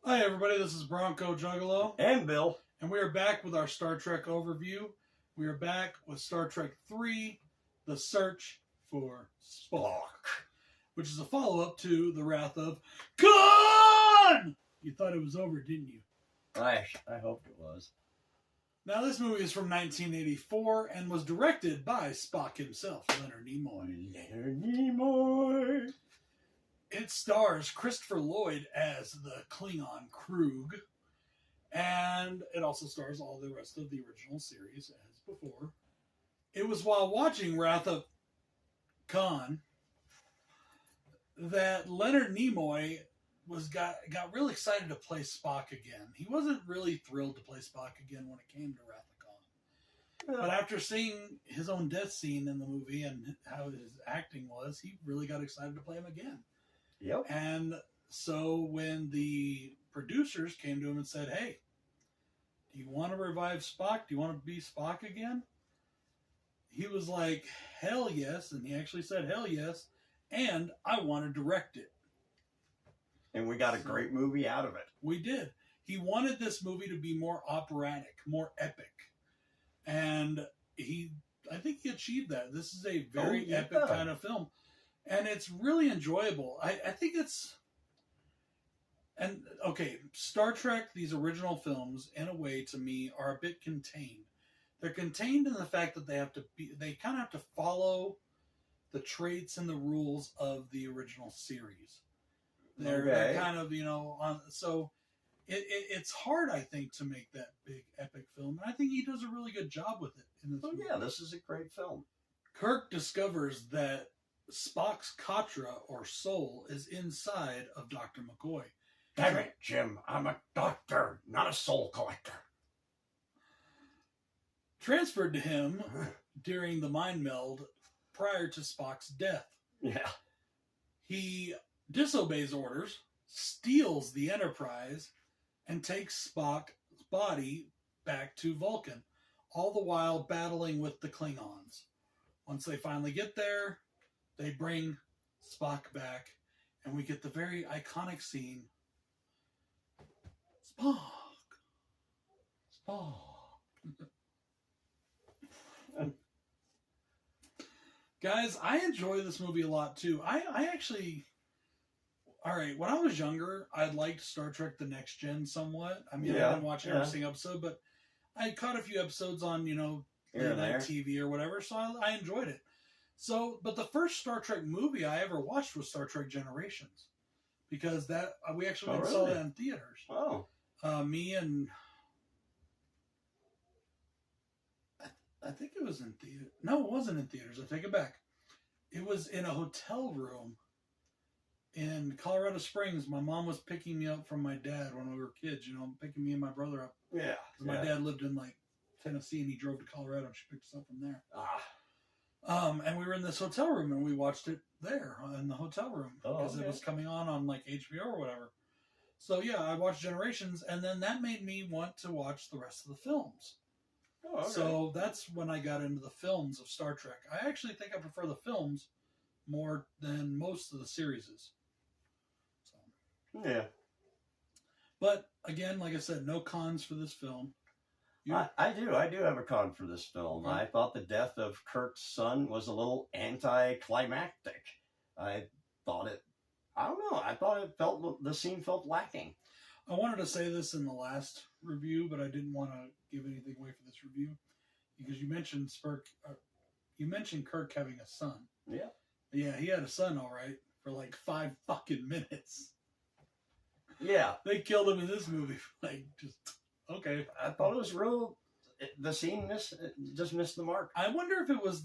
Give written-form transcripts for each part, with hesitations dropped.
Hi everybody, this is BroncoJuggalo. And Bill. And we are back with our Star Trek overview. We are back with Star Trek 3, The Search for Spock, which is a follow-up to The Wrath of Khan! You thought it was over, didn't you? I hoped it was. Now this movie is from 1984 and was directed by Spock himself, Leonard Nimoy. Leonard Nimoy! It stars Christopher Lloyd as the Klingon Krug, and it also stars all the rest of the original series as before. It was while watching Wrath of Khan that Leonard Nimoy got really excited to play Spock again. He wasn't really thrilled to play Spock again when it came to Wrath of Khan. But after seeing his own death scene in the movie and how his acting was, he really got excited to play him again. Yep. And so when the producers came to him and said, hey, do you want to revive Spock? Do you want to be Spock again? He was like, hell yes. And he actually said, hell yes. And I want to direct it. And we got a great movie out of it. We did. He wanted this movie to be more operatic, more epic. And I think he achieved that. This is a very epic kind of film. And it's really enjoyable. I think it's... And, okay, Star Trek, these original films, in a way, to me, are a bit contained. They're contained in the fact that they kind of have to follow the traits and the rules of the original series. They're kind of, so it's hard, I think, to make that big, epic film. And I think he does a really good job with it in this movie. Yeah, this is a great film. Kirk discovers that Spock's Katra, or soul, is inside of Dr. McCoy. Damn it, Jim. I'm a doctor, not a soul collector. Transferred to him during the mind meld prior to Spock's death. Yeah. He disobeys orders, steals the Enterprise, and takes Spock's body back to Vulcan, all the while battling with the Klingons. Once they finally get there, they bring Spock back, and we get the very iconic scene. Spock. Spock. Guys, I enjoy this movie a lot, too. I actually... Alright, when I was younger, I liked Star Trek The Next Gen somewhat. I mean, I didn't watch every single episode, but I caught a few episodes on, late-night TV or whatever, so I enjoyed it. So, but the first Star Trek movie I ever watched was Star Trek Generations, because we actually saw that in theaters. Oh, me and I think it was in theater. No, it wasn't in theaters. I take it back. It was in a hotel room in Colorado Springs. My mom was picking me up from my dad when we were kids. Picking me and my brother up. Yeah. My dad lived in Tennessee, and he drove to Colorado, and she picked us up from there. And we were in this hotel room, and we watched it there in the hotel room because it was coming on HBO or whatever. So yeah, I watched Generations, and then that made me want to watch the rest of the films. Oh, okay. So that's when I got into the films of Star Trek. I actually think I prefer the films more than most of the series. So. Yeah. But again, like I said, no cons for this film. I do have a con for this film. Okay. I thought the death of Kirk's son was a little anticlimactic. I thought the scene felt lacking. I wanted to say this in the last review, but I didn't want to give anything away for this review because you mentioned Kirk having a son. Yeah. Yeah, he had a son, all right, for 5 fucking minutes. Yeah. They killed him in this movie. Okay. I thought it was real. The scene just missed the mark. I wonder if it was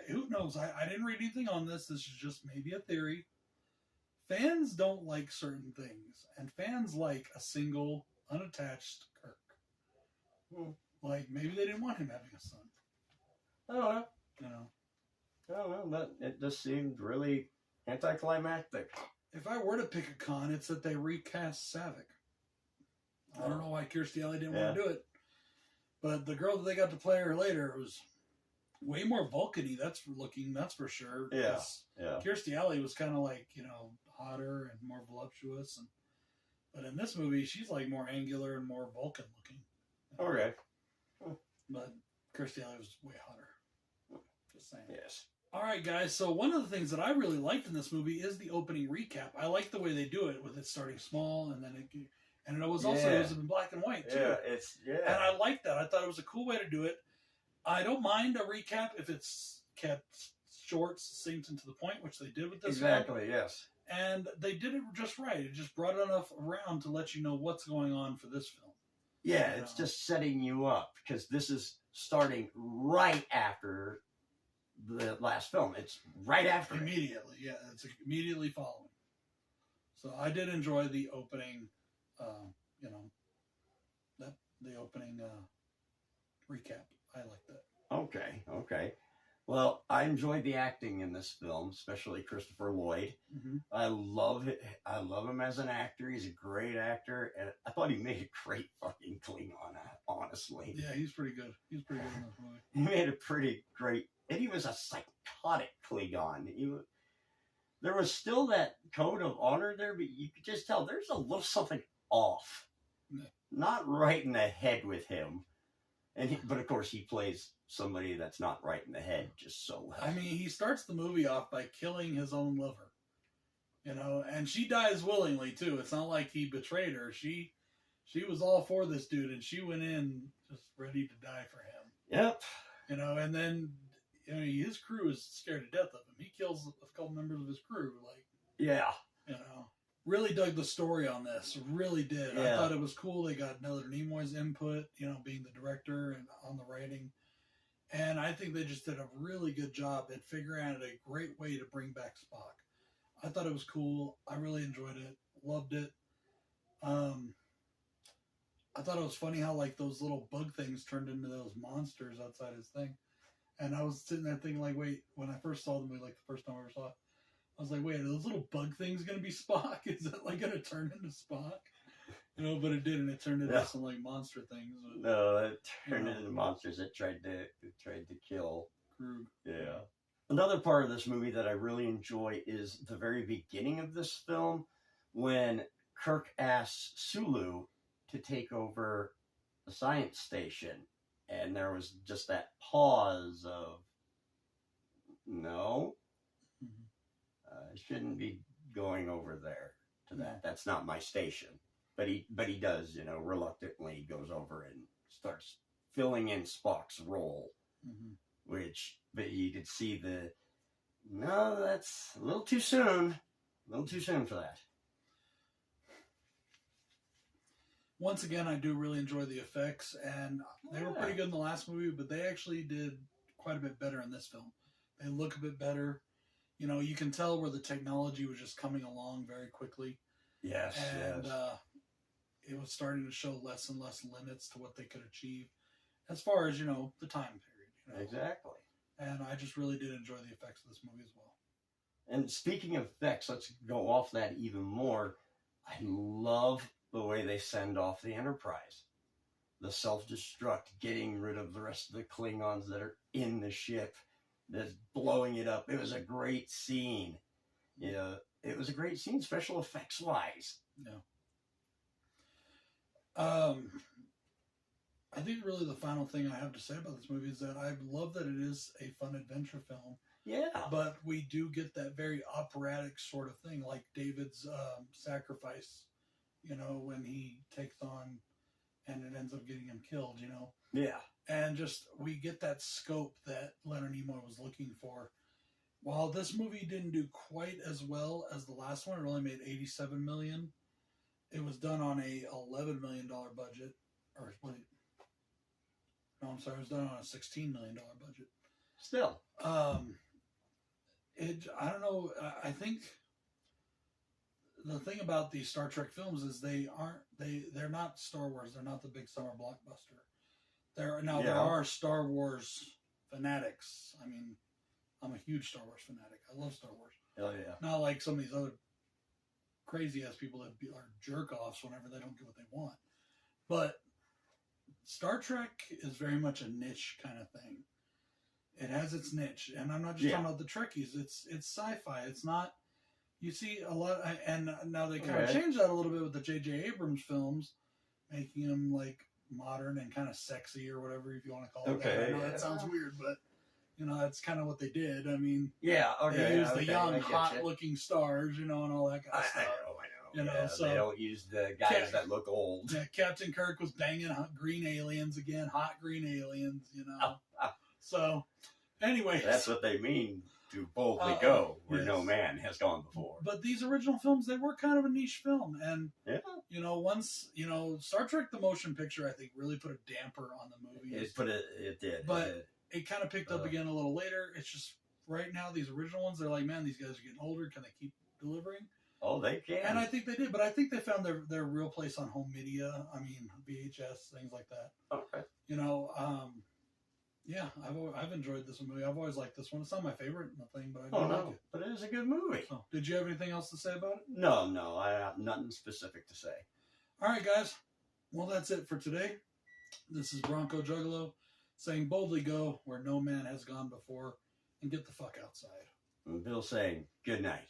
who knows? I didn't read anything on this. This is just maybe a theory. Fans don't like certain things, and fans like a single, unattached Kirk. Maybe they didn't want him having a son. I don't know. You know. I don't know. But it just seemed really anticlimactic. If I were to pick a con, it's that they recast Saavik. I don't know why Kirstie Alley didn't want to do it. But the girl that they got to play her later was way more Vulcan-y, that's for sure. Yeah. Yeah. Kirstie Alley was kind of hotter and more voluptuous. And But in this movie, she's like more angular and more Vulcan looking. Okay. But Kirstie Alley was way hotter. Just saying. Yes. All right, guys. So one of the things that I really liked in this movie is the opening recap. I like the way they do it, with it starting small and then it was also it was in black and white too. Yeah, and I liked that. I thought it was a cool way to do it. I don't mind a recap if it's kept short, succinct, and to the point, which they did with this one. Exactly. Yes. And they did it just right. It just brought enough around to let you know what's going on for this film. Yeah, it's just setting you up, because this is starting right after the last film. It's right after. Immediately, yeah. It's immediately following. So I did enjoy the opening, the opening recap. I like that. Okay. Well, I enjoyed the acting in this film, especially Christopher Lloyd. Mm-hmm. I love it. I love him as an actor. He's a great actor, and I thought he made a great fucking Klingon, honestly. Yeah, he's pretty good. He's pretty good in this movie. He made a pretty great, and he was a psychotic Klingon. There was still that code of honor there, but you could just tell there's a little something off. Yeah. Not right in the head with him. But of course, he plays somebody that's not right in the head just so well. I mean, he starts the movie off by killing his own lover, and she dies willingly too. It's not like he betrayed her. She was all for this dude, and she went in just ready to die for him. Yep. And then his crew is scared to death of him. He kills a couple members of his crew. Yeah. Really dug the story on this. Really did. Yeah. I thought it was cool. They got Leonard Nimoy's input, being the director and on the writing. And I think they just did a really good job at figuring out a great way to bring back Spock. I thought it was cool. I really enjoyed it. Loved it. I thought it was funny how those little bug things turned into those monsters outside his thing. And I was sitting there thinking, wait, when I first saw the movie, the first time I ever saw it, I was like, wait, are those little bug things going to be Spock? Is it going to turn into Spock? But it didn't. It turned into some monster things. No, it turned into monsters that tried to kill Krug. Yeah. Another part of this movie that I really enjoy is the very beginning of this film, when Kirk asks Sulu to take over the science station, and there was just that pause of, no. I shouldn't be going over there to that. That's not my station. But he does, reluctantly goes over and starts filling in Spock's role, but you could see no, that's a little too soon. A little too soon for that. Once again, I do really enjoy the effects, and they were pretty good in the last movie, but they actually did quite a bit better in this film. They look a bit better. You can tell where the technology was just coming along very quickly. Yes. And it was starting to show less and less limits to what they could achieve as far as, the time period. Exactly. And I just really did enjoy the effects of this movie as well. And speaking of effects, let's go off that even more. I love the way they send off the Enterprise. The self-destruct, getting rid of the rest of the Klingons that are in the ship. That's blowing it up. It was a great scene. It was a great scene, special effects wise. Yeah. I think really the final thing I have to say about this movie is that I love that it is a fun adventure film. Yeah. But we do get that very operatic sort of thing, like David's sacrifice, when he takes on and it ends up getting him killed, Yeah. And just, we get that scope that Leonard Nimoy was looking for. While this movie didn't do quite as well as the last one, it only made $87 million. It was done on a $11 million budget. It was done on a $16 million budget. Still. I don't know, I think the thing about these Star Trek films is they're not Star Wars. They're not the big summer blockbuster. There are Star Wars fanatics. I mean, I'm a huge Star Wars fanatic. I love Star Wars. Oh, yeah. Not like some of these other crazy-ass people that are jerk-offs whenever they don't get what they want. But Star Trek is very much a niche kind of thing. It has its niche. And I'm not just talking about the Trekkies. It's sci-fi. It's not You see a lot, and now they kind of changed that a little bit with the J.J. Abrams films, making them like modern and kind of sexy or whatever, if you want to call it that. I know that sounds weird, but you know, that's kind of what they did. I mean, they used the young, hot-looking stars, you know, and all that kind of stuff. I know. You know, so they don't use the guys that look old. Yeah, Captain Kirk was banging green aliens again, hot green aliens, you know. So, anyway, that's what they mean to boldly go where no man has gone before. But these original films, they were kind of a niche film, and you know, once Star Trek: The Motion Picture, I think, really put a damper on the movie. It did, but it kind of picked up again a little later. It's just right now these original ones, they're like, man, these guys are getting older. Can they keep delivering? Oh, they can. And I think they did, but I think they found their real place on home media. I mean, VHS, things like that. Okay. You know, yeah, I've enjoyed this movie. I've always liked this one. It's not my favorite thing, but I like it. But it is a good movie. So, did you have anything else to say about it? No, I have nothing specific to say. All right, guys. Well, that's it for today. This is BroncoJuggalo saying boldly go where no man has gone before and get the fuck outside. And Bill saying good night.